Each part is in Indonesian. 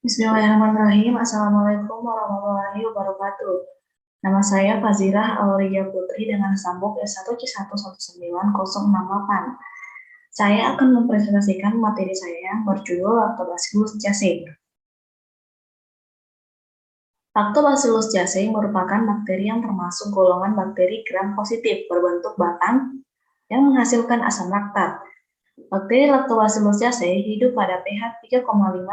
Bismillahirrahmanirrahim. Assalamualaikum warahmatullahi wabarakatuh. Nama saya Fazirah Aulia Putri dengan sambung S1C1191068. Saya akan mempresentasikan materi saya yang berjudul Lactobacillus casei. Lactobacillus casei merupakan bakteri yang termasuk golongan bakteri gram positif berbentuk batang yang menghasilkan asam laktat. Bakteri Lactobacillus casei hidup pada pH 3,5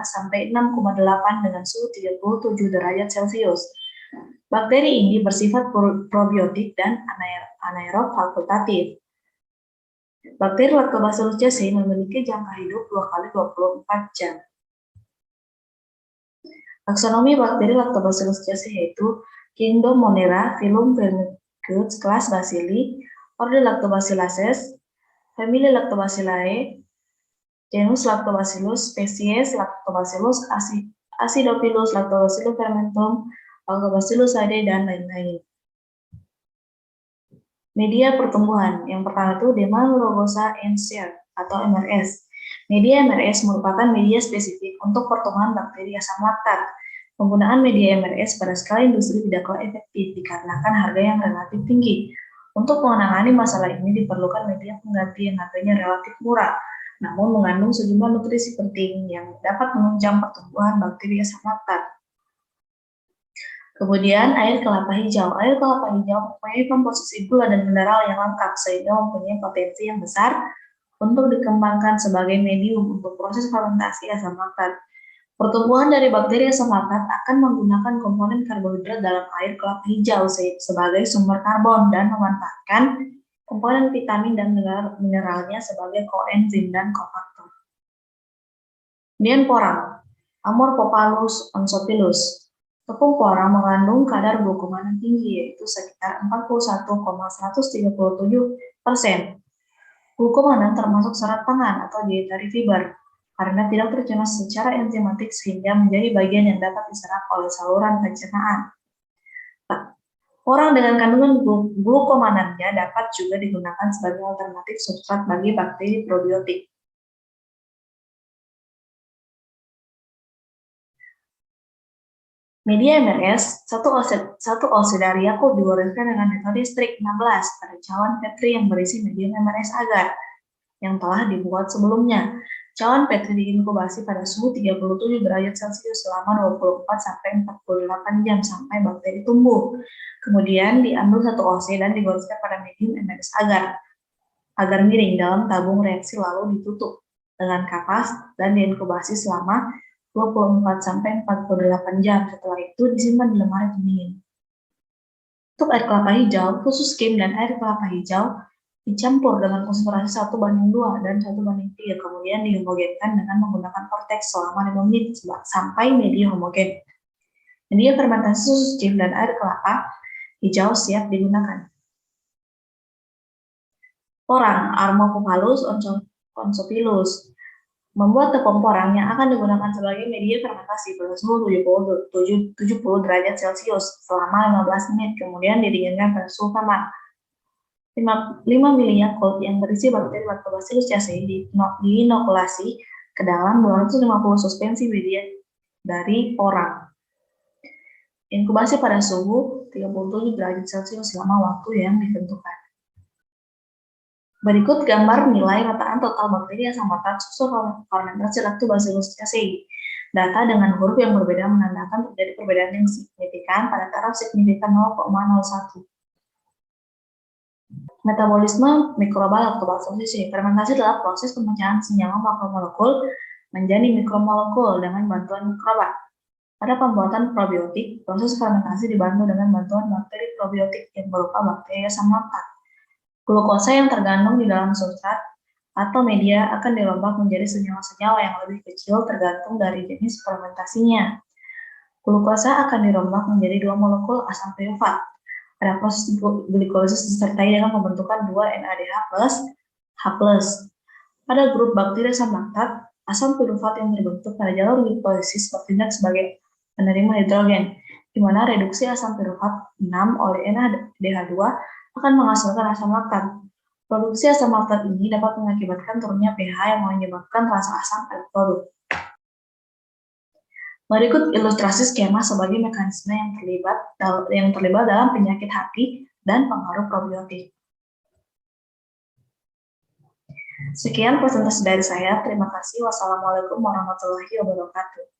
sampai 6,8 dengan suhu 37 derajat Celcius. Bakteri ini bersifat probiotik dan anaerob fakultatif. Bakteri Lactobacillus casei memiliki jangka hidup 2 kali 24 jam. Taksonomi bakteri Lactobacillus casei yaitu Kingdom Monera, Phylum Firmicutes, kelas Bacilli, Order Lactobacilliaceae, Family Lactobacilliae, genus Lactobacillus, spesies Lactobacillus acidophilus, Lactobacillus fermentum, Lactobacillus sade, dan lain-lain. Media pertumbuhan. Yang pertama itu Demal rugosa Ensher atau MRS. Media MRS merupakan media spesifik untuk pertumbuhan bakteri asam laktat. Penggunaan media MRS pada skala industri tidaklah efektif dikarenakan harga yang relatif tinggi. Untuk menangani masalah ini diperlukan media pengganti yang harganya relatif murah, namun mengandung sejumlah nutrisi penting yang dapat menunjang pertumbuhan bakteri asam laktat. Kemudian air kelapa hijau. Air kelapa hijau mempunyai komposisi gula dan mineral yang lengkap sehingga mempunyai potensi yang besar untuk dikembangkan sebagai medium untuk proses fermentasi asam laktat. Pertumbuhan dari bakteri asam laktat akan menggunakan komponen karbohidrat dalam air kelapa hijau sebagai sumber karbon dan memanfaatkan komponen vitamin dan mineralnya sebagai koenzim dan kofaktor. Kemudian porang. Amorphophallus onsopilus. Tepung porang mengandung kadar glukoman yang tinggi, yaitu sekitar 41,137%. Glukoman termasuk serat pangan atau dietary fiber, karena tidak tercerna secara enzimatik sehingga menjadi bagian yang dapat diserap oleh saluran pencernaan. Porang dengan kandungan glukomanannya dapat juga digunakan sebagai alternatif substrat bagi bakteri probiotik. Media MRS, satu Oxidaria kok digoreskan dengan metode Strict 16 pada cawan Petri yang berisi medium MRS agar yang telah dibuat sebelumnya. Cawan Petri diinkubasi pada suhu 37 derajat Celcius selama 24 sampai 48 jam sampai bakteri tumbuh. Kemudian diambil satu OC dan digoreskan pada medium MRS agar miring dalam tabung reaksi lalu ditutup dengan kapas dan diinkubasi selama 24 sampai 48 jam. Setelah itu disimpan di lemari pendingin. Untuk air kelapa hijau, khusus skim dan air kelapa hijau dicampur dengan konsentrasi 1:2 dan 1:3, kemudian dihomogenkan dengan menggunakan vortex selama 5 menit sampai media homogen. Media fermentasi khusus skim dan air kelapa hijau siap digunakan. Porang, Amorphophallus onsopilus. Membuat tepung porang yang akan digunakan sebagai media fermentasi pada suhu 70 derajat Celcius selama 15 menit, kemudian didinginkan pada suhu kamar. 5 mili Yakult yang berisi bakteri Lactobacillus casei diinokulasi ke dalam 250 suspensi media dari porang. Inkubasi pada suhu 37 derajat Celcius selama waktu yang ditentukan. Berikut gambar nilai rataan total bakteri asam laktat susul fermentasi Lactobacillus casei. Data dengan huruf yang berbeda menandakan terjadi perbedaan yang signifikan pada taraf signifikan 0,01. Metabolisme mikroba Lactobacillus casei. Fermentasi adalah proses pemecahan senyawa makromolekul menjadi mikromolekul dengan bantuan mikroba. Pada pembuatan probiotik, proses fermentasi dibantu dengan bantuan bakteri probiotik yang berupa bakteri asam laktat. Glukosa yang tergandung di dalam substrat atau media akan dirombak menjadi senyawa-senyawa yang lebih kecil tergantung dari jenis fermentasinya. Glukosa akan dirombak menjadi 2 molekul asam pirufat. Pada proses glikolisis disertai dengan pembentukan 2 NADH plus H+. Pada grup bakteri asam laktat, asam pirufat yang terbentuk pada jalur glikolisis bertindak sebagai penerima hidrogen, di mana reduksi asam pirufat 6 oleh NADH2 akan menghasilkan asam laktat. Produksi asam laktat ini dapat mengakibatkan turunnya pH yang menyebabkan rasa asam pada produk. Berikut ilustrasi skema sebagai mekanisme yang terlibat dalam penyakit hati dan pengaruh probiotik. Sekian presentasi dari saya. Terima kasih. Wassalamualaikum warahmatullahi wabarakatuh.